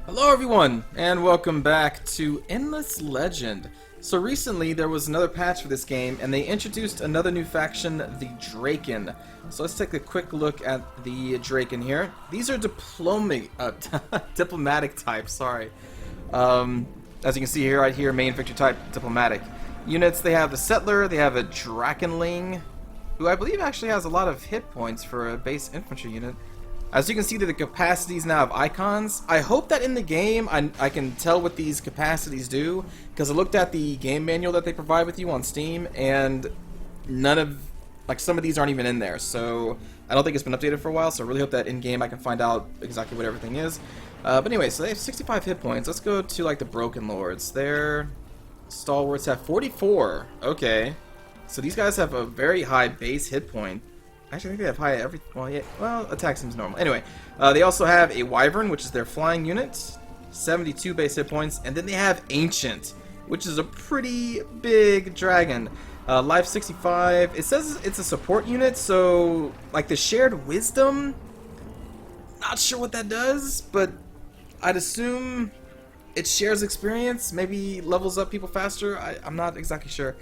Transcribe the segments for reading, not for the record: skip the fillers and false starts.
Hello everyone, and welcome back to Endless Legend. So recently there was another patch for this game, and they introduced another new faction, the Drakken. So let's take a quick look at the Drakken here. These are diplomatic type, sorry. As you can see here, right here, main victory type, diplomatic. Units, they have the Settler, they have a Drakkenling, who I believe actually has a lot of hit points for a base infantry unit. As you can see, the capacities now have icons. I hope that in the game I can tell what these capacities do, because I looked at the game manual that they provide with you on Steam, and some of these aren't even in there. So I don't think it's been updated for a while, so I really hope that in game I can find out exactly what everything is. But anyway, so they have 65 hit points. Let's go to like the Broken Lords. Their stalwarts have 44. Okay, so these guys have a very high base hit point. Actually, I think they have high well, attack seems normal. Anyway, they also have a Wyvern, which is their flying unit, 72 base hit points, and then they have Ancient, which is a pretty big dragon. Life 65. It says it's a support unit, so like the shared wisdom. Not sure what that does, but I'd assume it shares experience, maybe levels up people faster. I'm not exactly sure.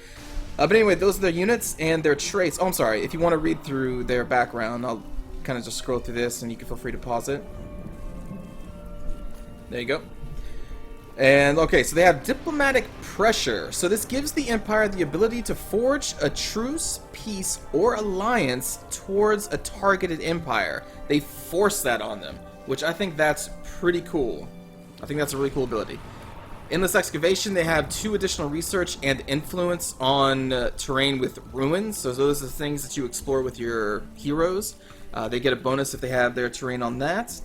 But anyway, those are their units and their traits. Oh, I'm sorry. If you want to read through their background, I'll kind of just scroll through this, and you can feel free to pause it. There you go. And, okay, so they have diplomatic pressure. So this gives the Empire the ability to forge a truce, peace, or alliance towards a targeted empire. They force that on them, which I think that's pretty cool. I think that's a really cool ability. In this excavation, they have 2 additional research and influence on terrain with ruins. So those are the things that you explore with your heroes. They get a bonus if they have their terrain on that.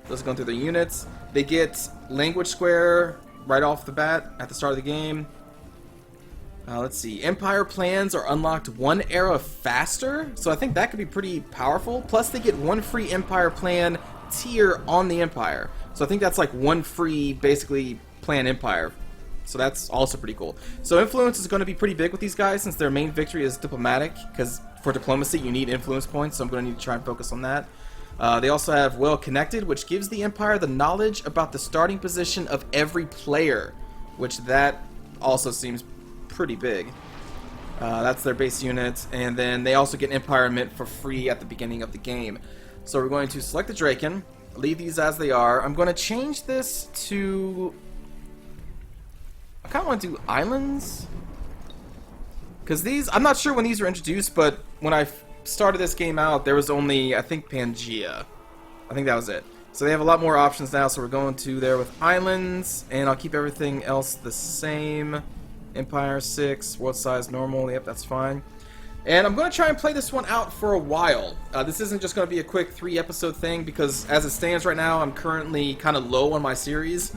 Those are going through their units. They get language square right off the bat at the start of the game. Let's see. Empire plans are unlocked 1 era faster. So I think that could be pretty powerful. Plus they get 1 free Empire plan tier on the Empire. So I think that's like 1 free, basically, plan Empire. So that's also pretty cool. So influence is going to be pretty big with these guys, since their main victory is diplomatic, because for diplomacy you need influence points, so I'm going to need to try and focus on that. They also have well connected, which gives the Empire the knowledge about the starting position of every player, which that also seems pretty big. That's their base unit, and then they also get Empire Mint for free at the beginning of the game. So we're going to select the Drakken, leave these as they are. I'm going to change this to... I kind of want to do islands, because these, I'm not sure when these were introduced, but when I started this game out, there was only, I think, Pangea. I think that was it. So they have a lot more options now, so we're going to there with islands, and I'll keep everything else the same. Empire 6, world size normal, yep, that's fine. And I'm going to try and play this one out for a while. This isn't just going to be a quick 3-episode thing, because as it stands right now, I'm currently kind of low on my series.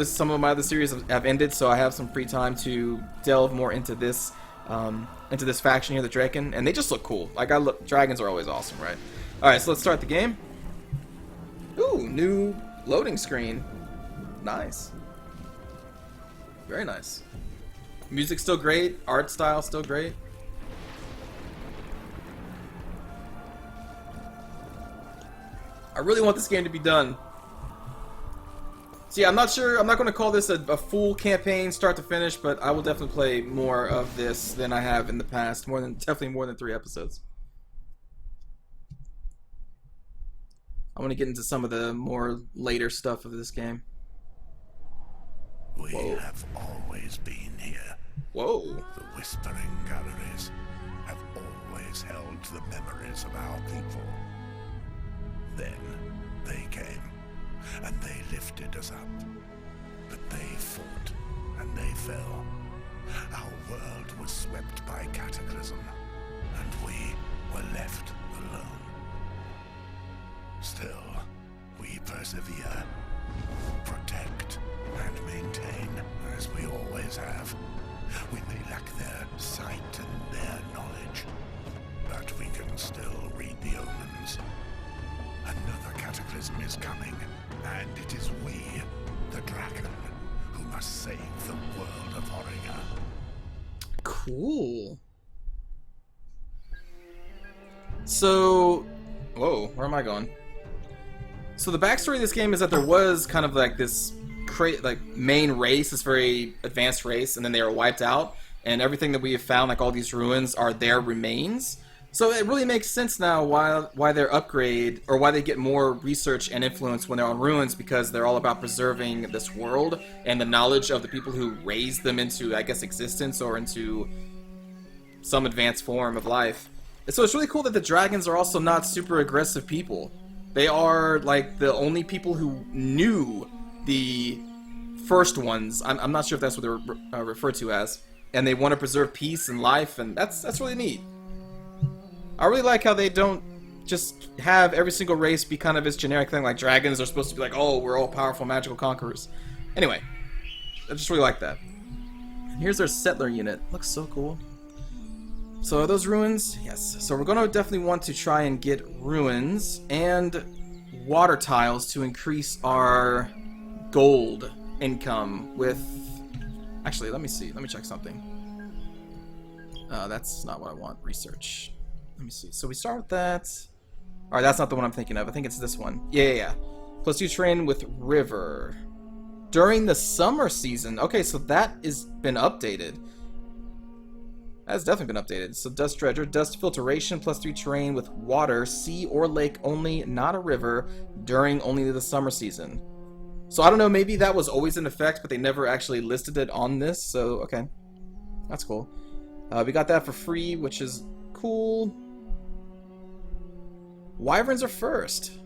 Some of my other series have ended, so I have some free time to delve more into this faction here, the Drakken, and they just look cool. Like, dragons are always awesome, right? All right, so let's start the game. Ooh, new loading screen. Nice. Very nice. Music's still great. Art style still great. I really want this game to be done. So yeah, I'm not going to call this a full campaign start to finish, but I will definitely play more of this than I have in the past. Definitely more than 3 episodes. I want to get into some of the more later stuff of this game. We have always been here. Whoa. The Whispering Galleries have always held the memories of our people. Then they came, and they lifted us up. But they fought, and they fell. Our world was swept by cataclysm, and we were left alone. Still, we persevere, protect, and maintain, as we always have. We may lack their sight and their knowledge, but we can still read the omens. Another cataclysm is coming, and it is we, the Drakken, who must save the world of Horringer. Cool. So, whoa, where am I going? So the backstory of this game is that there was kind of like this main race, this very advanced race, and then they were wiped out, and everything that we have found, like all these ruins, are their remains. So it really makes sense now why their upgrade, or why they get more research and influence when they're on ruins, because they're all about preserving this world and the knowledge of the people who raised them into, I guess, existence or into some advanced form of life. And so it's really cool that the dragons are also not super aggressive people. They are like the only people who knew the first ones. I'm not sure if that's what they're referred to as. And they want to preserve peace and life, and that's really neat. I really like how they don't just have every single race be kind of this generic thing, like dragons are supposed to be like, oh, we're all powerful magical conquerors. Anyway, I just really like that. And here's our settler unit. Looks so cool. So are those ruins? Yes. So we're going to definitely want to try and get ruins and water tiles to increase our gold income with... Actually, let me see. Let me check something. That's not what I want. Research. Let me see. So we start with that. Alright, that's not the one I'm thinking of. I think it's this one. Yeah. +2 terrain with river. During the summer season. Okay, so that has been updated. That's definitely been updated. So dust dredger, dust filtration, +3 terrain with water, sea or lake only, not a river, during only the summer season. So I don't know, maybe that was always in effect, but they never actually listed it on this, so okay. That's cool. We got that for free, which is cool. Wyverns are first.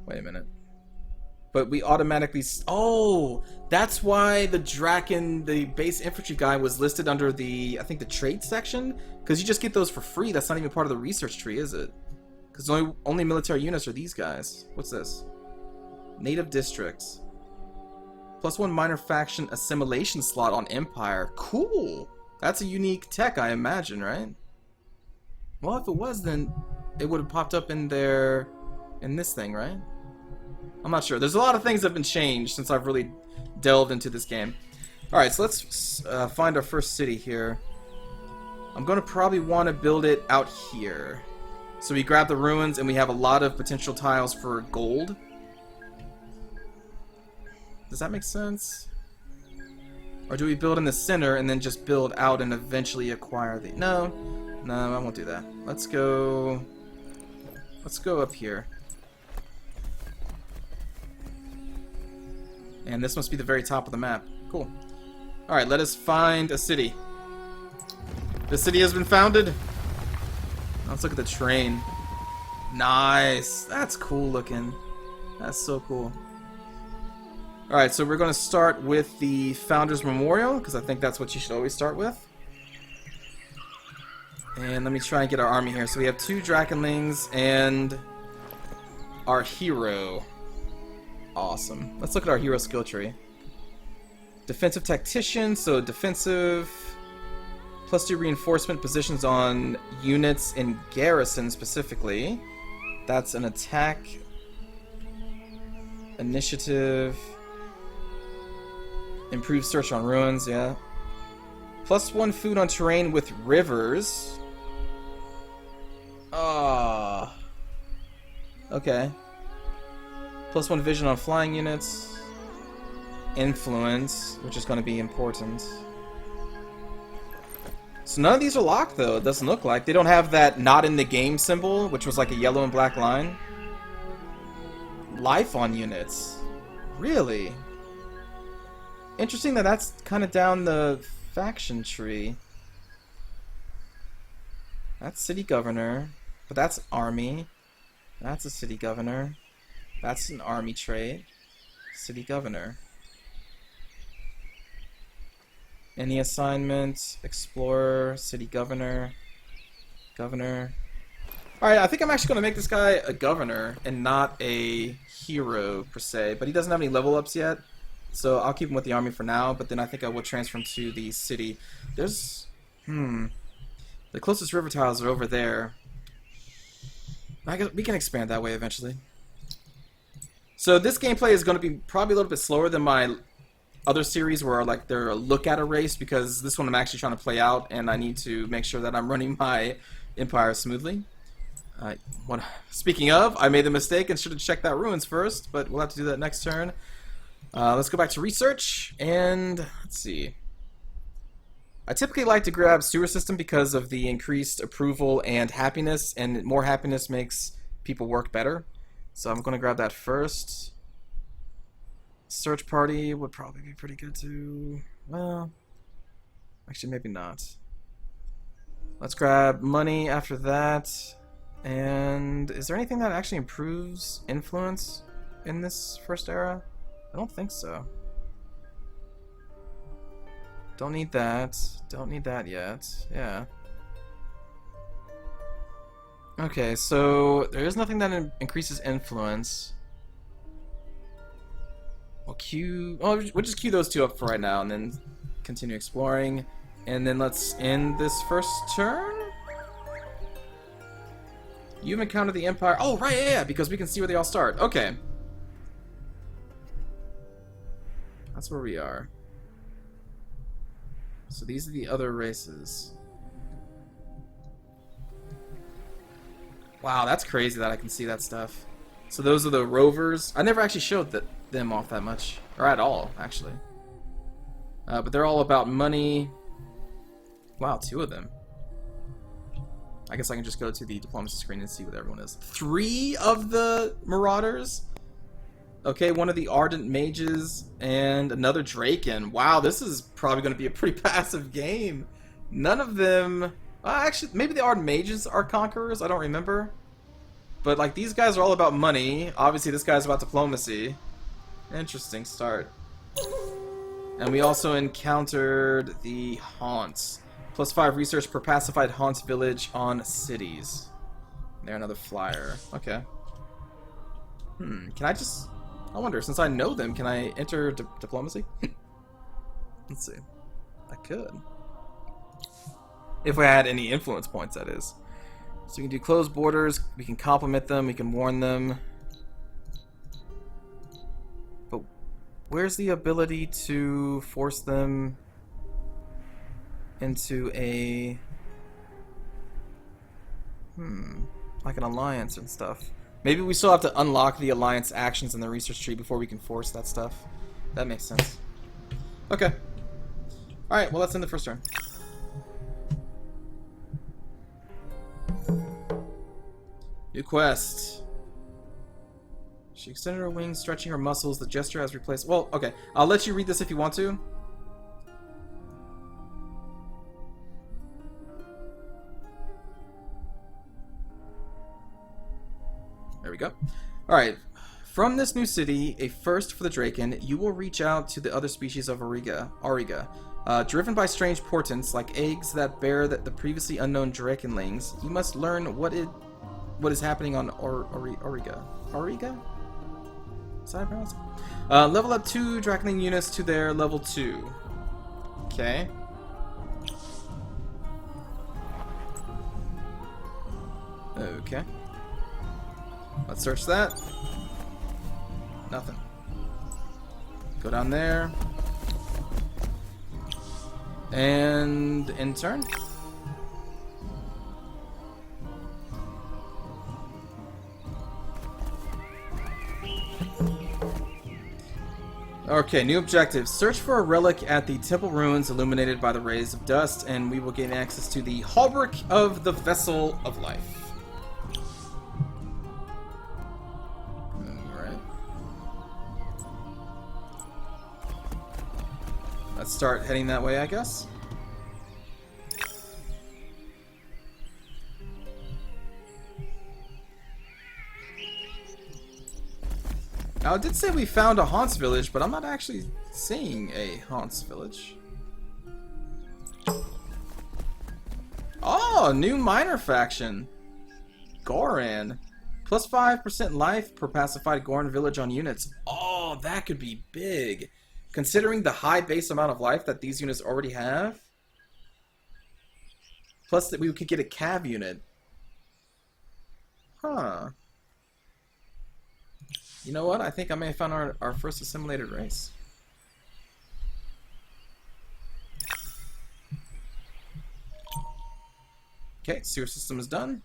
Wait a minute. But we automatically... Oh! That's why the Drakken, the base infantry guy, was listed under the, I think, the trade section? Because you just get those for free. That's not even part of the research tree, is it? Because only military units are these guys. What's this? Native districts. +1 minor faction assimilation slot on Empire. Cool! That's a unique tech, I imagine, right? Well, if it was, then it would have popped up in there, in this thing, right? I'm not sure. There's a lot of things that have been changed since I've really delved into this game. Alright, so let's find our first city here. I'm going to probably want to build it out here. So we grab the ruins and we have a lot of potential tiles for gold. Does that make sense? Or do we build in the center and then just build out and eventually acquire the... No, I won't do that. Let's go up here. And this must be the very top of the map. Cool. Alright, let us find a city. The city has been founded. Let's look at the train. Nice. That's cool looking. That's so cool. Alright, so we're going to start with the Founders Memorial, because I think that's what you should always start with. And let me try and get our army here. So we have 2 Drakkenlings and our hero. Awesome. Let's look at our hero skill tree. Defensive Tactician, so defensive, +2 reinforcement positions on units in garrison specifically. That's an attack. Initiative. Improved search on ruins, yeah. +1 food on terrain with rivers. Ah. Okay. +1 vision on flying units. Influence, which is going to be important. So none of these are locked, though. It doesn't look like. They don't have that not in the game symbol, which was like a yellow and black line. Life on units. Really? Interesting that that's kind of down the faction tree. That's city governor. But that's army. That's a city governor. That's an army trait. City governor. Any assignment, explorer, city governor, governor. Alright, I think I'm actually going to make this guy a governor and not a hero per se, but he doesn't have any level ups yet, so I'll keep him with the army for now, but then I think I will transfer him to the city. There's, the closest river tiles are over there. We can expand that way eventually. So this gameplay is going to be probably a little bit slower than my other series where like they're a look at a race, because this one I'm actually trying to play out and I need to make sure that I'm running my empire smoothly. What? Speaking of, I made the mistake and should have checked that ruins first, but we'll have to do that next turn. Let's go back to research, and let's see. I typically like to grab sewer system because of the increased approval and happiness, and more happiness makes people work better. So I'm going to grab that first. Search party would probably be pretty good too. Well, actually maybe not. Let's grab money after that. And is there anything that actually improves influence in this first era? I don't think so. Don't need that. Don't need that yet. Yeah. Okay, so there is nothing that increases influence. We'll queue... Oh, we'll just queue those two up for right now and then continue exploring. And then let's end this first turn. You've encountered the Empire. Oh, right, yeah, because we can see where they all start. Okay. That's where we are. So these are the other races. Wow, that's crazy that I can see that stuff. So those are the rovers. I never actually showed them off that much. Or at all, actually. But they're all about money. Wow, 2 of them. I guess I can just go to the diplomacy screen and see what everyone is. 3 of the Marauders? Okay, 1 of the Ardent Mages, and another Draken. Wow, this is probably going to be a pretty passive game. None of them... actually, maybe the Ardent Mages are Conquerors, I don't remember. But, like, these guys are all about money. Obviously, this guy's about diplomacy. Interesting start. And we also encountered the Haunts. +5 research per pacified Haunts village on cities. They're another flyer. Okay. Can I just... I wonder, since I know them, can I enter diplomacy? Let's see. I could. If I had any influence points, that is. So we can do closed borders, we can compliment them, we can warn them. But where's the ability to force them into a... like an alliance and stuff. Maybe we still have to unlock the alliance actions in the research tree before we can force that stuff. That makes sense. Okay. Alright, well let's end the first turn. New quest. She extended her wings, stretching her muscles. The gesture has replaced... Well, okay. I'll let you read this if you want to. There we go. Alright. From this new city, a first for the Draken, you will reach out to the other species of Auriga. Driven by strange portents, like eggs that bear the previously unknown Drakenlings, you must learn what is happening on Auriga. Auriga? Is that how I pronounce it? Level up 2 Drakenling units to their level 2. Okay. Okay. Let's search that. Nothing. Go down there. And in turn. Okay, new objective. Search for a relic at the temple ruins illuminated by the rays of dust, and we will gain access to the hauberk of the Vessel of Life. Let's start heading that way, I guess. Now, it did say we found a Haunts village, but I'm not actually seeing a Haunts village. Oh, new minor faction. Goran. Plus 5% life per pacified Goran village on units. Oh, that could be big. Considering the high base amount of life that these units already have. Plus that we could get a cav unit. Huh. You know what? I think I may have found our first assimilated race. Okay, sewer system is done.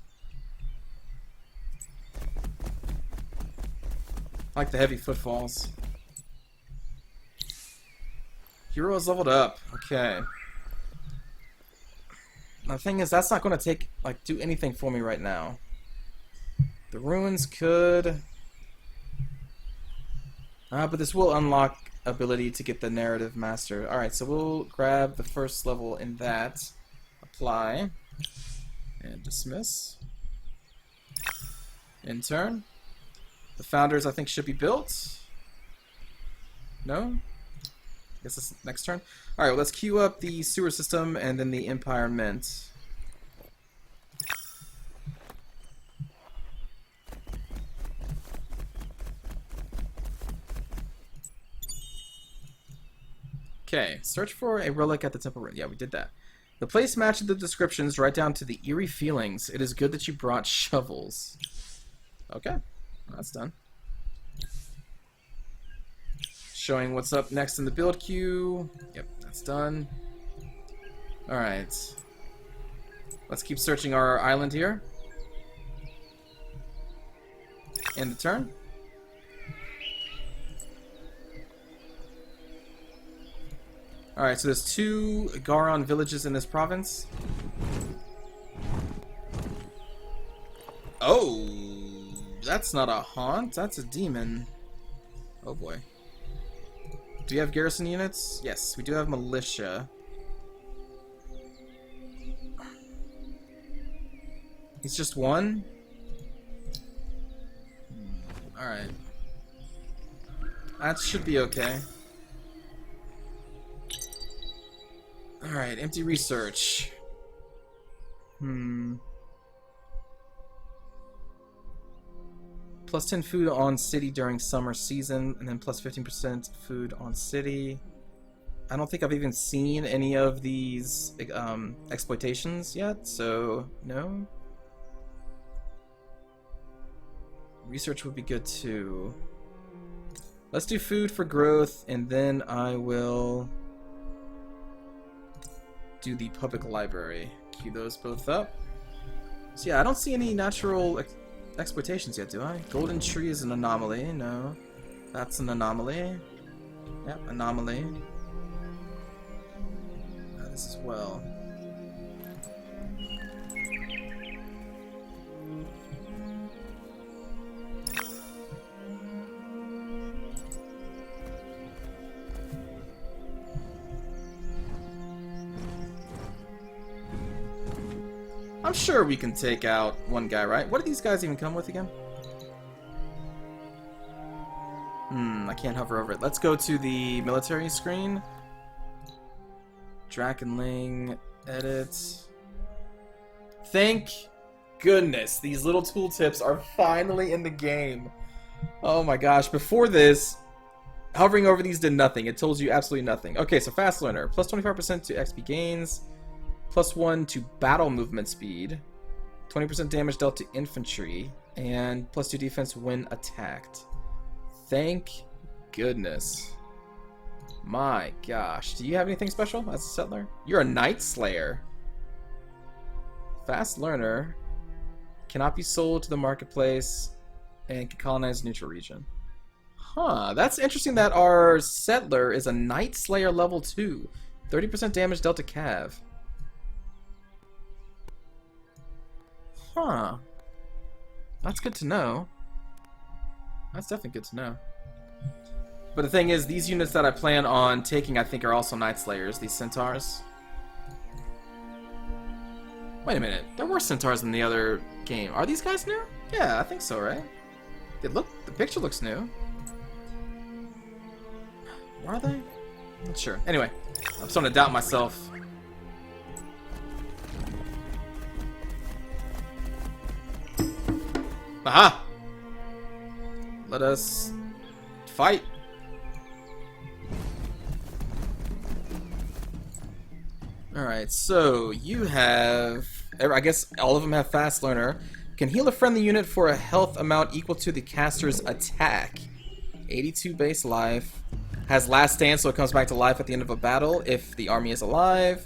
I like the heavy footfalls. Hero is leveled up. Okay. Now, the thing is, that's not going to take, like, do anything for me right now. The ruins could... but this will unlock ability to get the narrative master. Alright, so we'll grab the first level in that. Apply. And dismiss. In turn. The founders, I think, should be built. No? I guess this is next turn. Alright, well, let's queue up the sewer system and then the Empire Mint. Okay, search for a relic at the temple. Yeah, we did that. The place matches the descriptions right down to the eerie feelings. It is good that you brought shovels. Okay, that's done. Showing what's up next in the build queue. Yep, that's done. Alright. Let's keep searching our island here. End the turn. Alright, so there's 2 Garon villages in this province. Oh, that's not a haunt, that's a demon. Oh boy. Do we have garrison units? Yes, we do have militia. He's just 1? Alright. That should be okay. Alright, empty research. Plus 10 food on city during summer season, and then plus 15% food on city. I don't think I've even seen any of these exploitations yet, so no. Research would be good too. Let's do food for growth, and then I will do the public library. Queue those both up. So yeah, I don't see any natural exploitations yet, do I? Golden tree is an anomaly. No. That's an anomaly. Yep, anomaly. This as well. I'm sure we can take out one guy, right? What do these guys even come with again? I can't hover over it. Let's go to the military screen. Drakken, edit. Thank goodness these little tooltips are finally in the game. Oh my gosh, before this, hovering over these did nothing. It told you absolutely nothing. Okay, so fast learner. Plus 25% to XP gains. Plus 1 to battle movement speed, 20% damage dealt to infantry, and plus 2 defense when attacked. Thank goodness. My gosh. Do you have anything special as a settler? You're a Night Slayer. Fast learner. Cannot be sold to the marketplace and can colonize neutral region. Huh, that's interesting that our settler is a Night Slayer level 2. 30% damage dealt to Cav. Huh. That's good to know. That's definitely good to know. But the thing is, these units that I plan on taking, I think, are also Night Slayers, these centaurs. Wait a minute. There were centaurs in the other game. Are these guys new? Yeah, I think so, right? The picture looks new. Are they? Not sure. Anyway, I'm starting to doubt myself. Aha! Let us fight. Alright, so you have... I guess all of them have Fast Learner. Can heal a friendly unit for a health amount equal to the caster's attack. 82 base life. Has Last Stand, so it comes back to life at the end of a battle if the army is alive.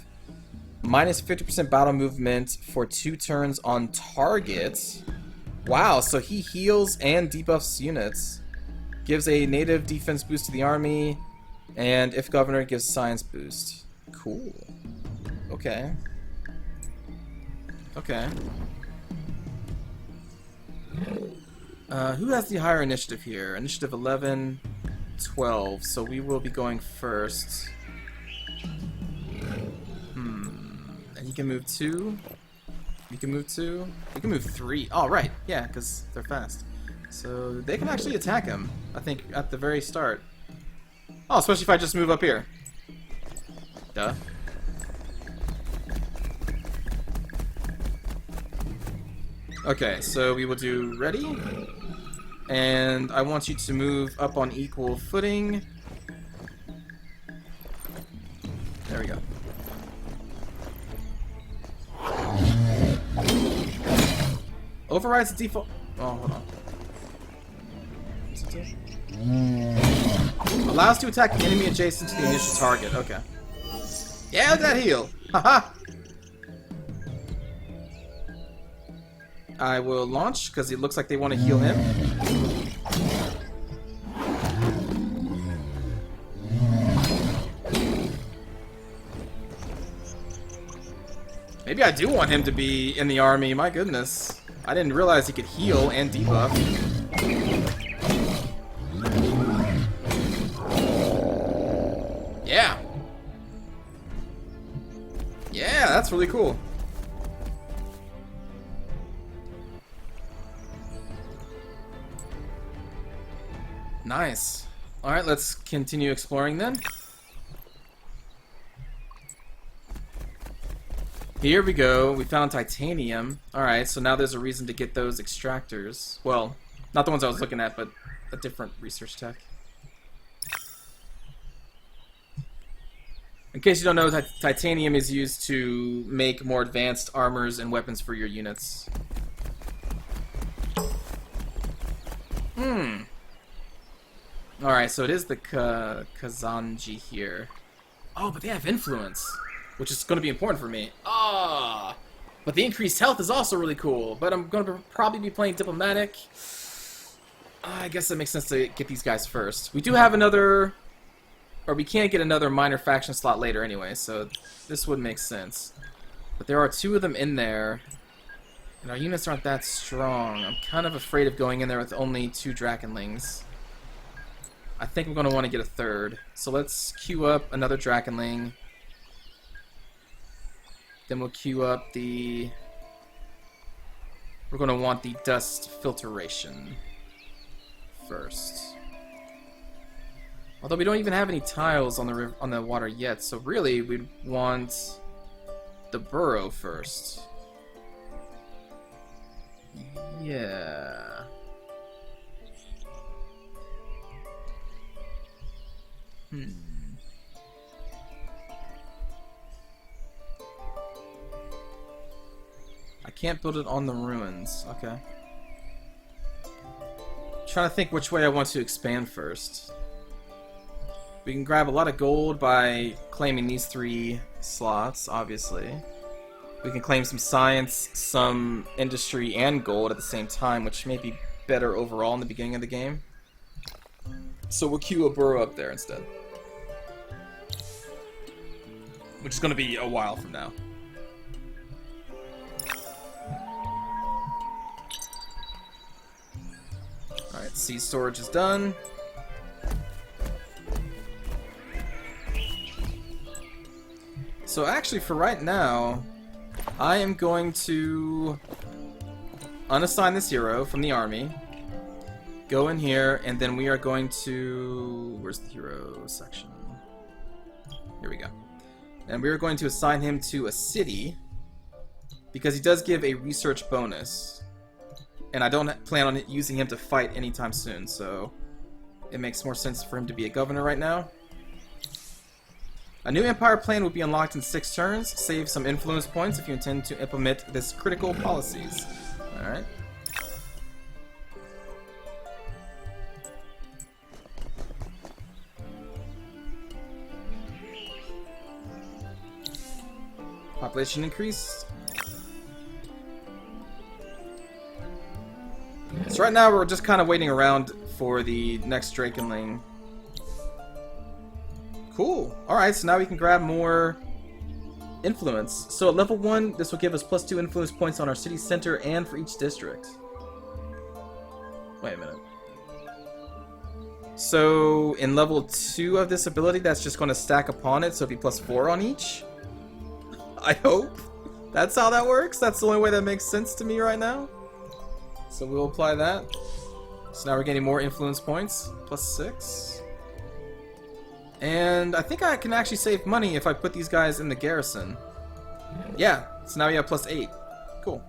Minus 50% battle movement for 2 turns on target. Wow, so he heals and debuffs units. Gives a native defense boost to the army, and if governor, gives science boost. Cool. Okay. Okay. Who has the higher initiative here? Initiative 11, 12. So we will be going first. And you can move 2. You can move 2. We can move 3. Oh, right. Yeah, because they're fast. So they can actually attack him, I think, at the very start. Oh, especially if I just move up here. Duh. Okay, so we will do ready. And I want you to move up on equal footing. There we go. Overrides the default. Oh, hold on. Allows to attack the enemy adjacent to the initial target. Okay. Yeah, look at that heal. Haha. I will launch because it looks like they want to heal him. Maybe I do want him to be in the army. My goodness. I didn't realize he could heal and debuff. Yeah. Yeah, that's really cool. Nice. Alright, let's continue exploring then. Here we go. We found titanium. Alright, so now there's a reason to get those extractors. Well, not the ones I was looking at, but a different research tech. In case you don't know, titanium is used to make more advanced armors and weapons for your units. Alright, so it is the Kazanji here. Oh, but they have influence, which is going to be important for me. Ah, but the increased health is also really cool. But I'm going to probably be playing diplomatic. I guess that makes sense to get these guys first. We do have another, or we can't get another minor faction slot later anyway, so this would make sense. But there are 2 of them in there, and our units aren't that strong. I'm kind of afraid of going in there with only 2 Drakkenlings. I think we're going to want to get a 3rd. So let's queue up another Drakkenling. Then we'll queue up the... We're going to want the dust filtration first. Although we don't even have any tiles on the water yet, so really we'd want the burrow first. Yeah. I can't build it on the ruins. Okay. Trying to think which way I want to expand first. We can grab a lot of gold by claiming these 3 slots, obviously. We can claim some science, some industry, and gold at the same time, which may be better overall in the beginning of the game. So we'll queue a burrow up there instead. Which is going to be a while from now. Alright, seed storage is done. So actually, for right now, I am going to unassign this hero from the army. Go in here, and then we are going to... Where's the hero section? Here we go. And we are going to assign him to a city, because he does give a research bonus. And I don't plan on using him to fight anytime soon, so it makes more sense for him to be a governor right now. A new empire plan will be unlocked in 6 turns. Save some influence points if you intend to implement this critical policies. Alright. Population increase. So right now we're just kind of waiting around for the next Drakenling. Cool. Alright, so now we can grab more influence. So at level 1, this will give us +2 influence points on our city center and for each district. Wait a minute. So in level 2 of this ability, that's just going to stack upon it, so it'll be +4 on each? I hope. That's how that works? That's the only way that makes sense to me right now? So we'll apply that. So now we're getting more influence points. +6. And I think I can actually save money if I put these guys in the garrison. Yeah, so now we have +8. Cool.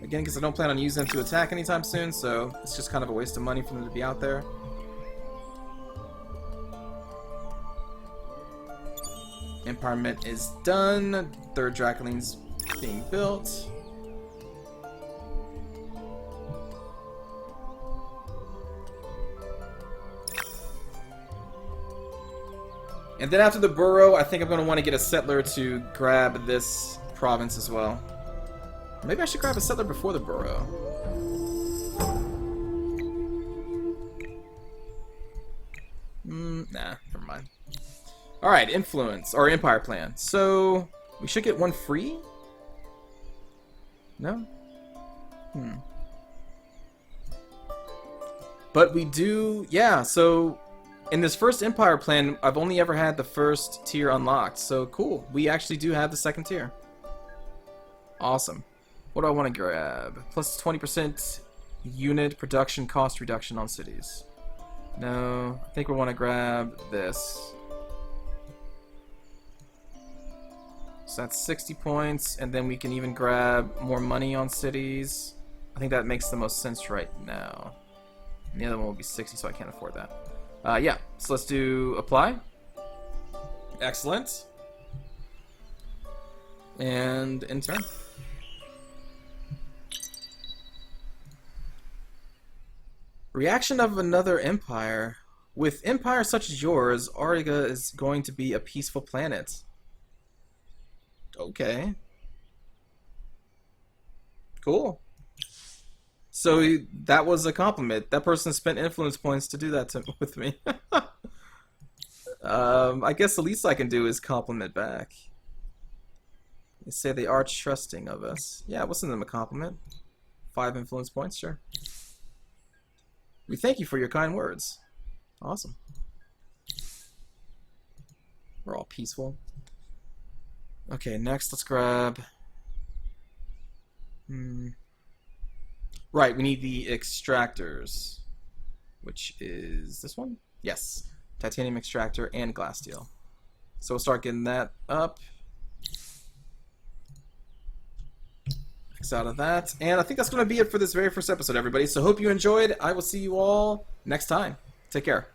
Again, because I don't plan on using them to attack anytime soon, so it's just kind of a waste of money for them to be out there. Empowerment is done. Third Drakenling's being built. And then after the borough, I think I'm going to want to get a settler to grab this province as well. Maybe I should grab a settler before the borough. Nah, never mind. Alright, influence, or empire plan. So, we should get one free? No? But we do, yeah, so in this first empire plan, I've only ever had the first tier unlocked. So cool, we actually do have the second tier. Awesome. What do I want to grab? Plus 20% unit production cost reduction on cities. No, I think we want to grab this. So that's 60 points, and then we can even grab more money on cities. I think that makes the most sense right now. And the other one will be 60, so I can't afford that. Yeah, so let's do apply. Excellent. And in turn. Reaction of another empire. With empires such as yours, Auriga is going to be a peaceful planet. Okay. Cool. So that was a compliment. That person spent influence points to do that with me. I guess the least I can do is compliment back. They say they are trusting of us. Yeah, we'll send them a compliment. 5 influence points, sure. We thank you for your kind words. Awesome. We're all peaceful. Okay, next let's grab... Right, we need the extractors. Which is this one? Yes. Titanium extractor and glass steel. So we'll start getting that up. X out of that. And I think that's going to be it for this very first episode, everybody. So hope you enjoyed. I will see you all next time. Take care.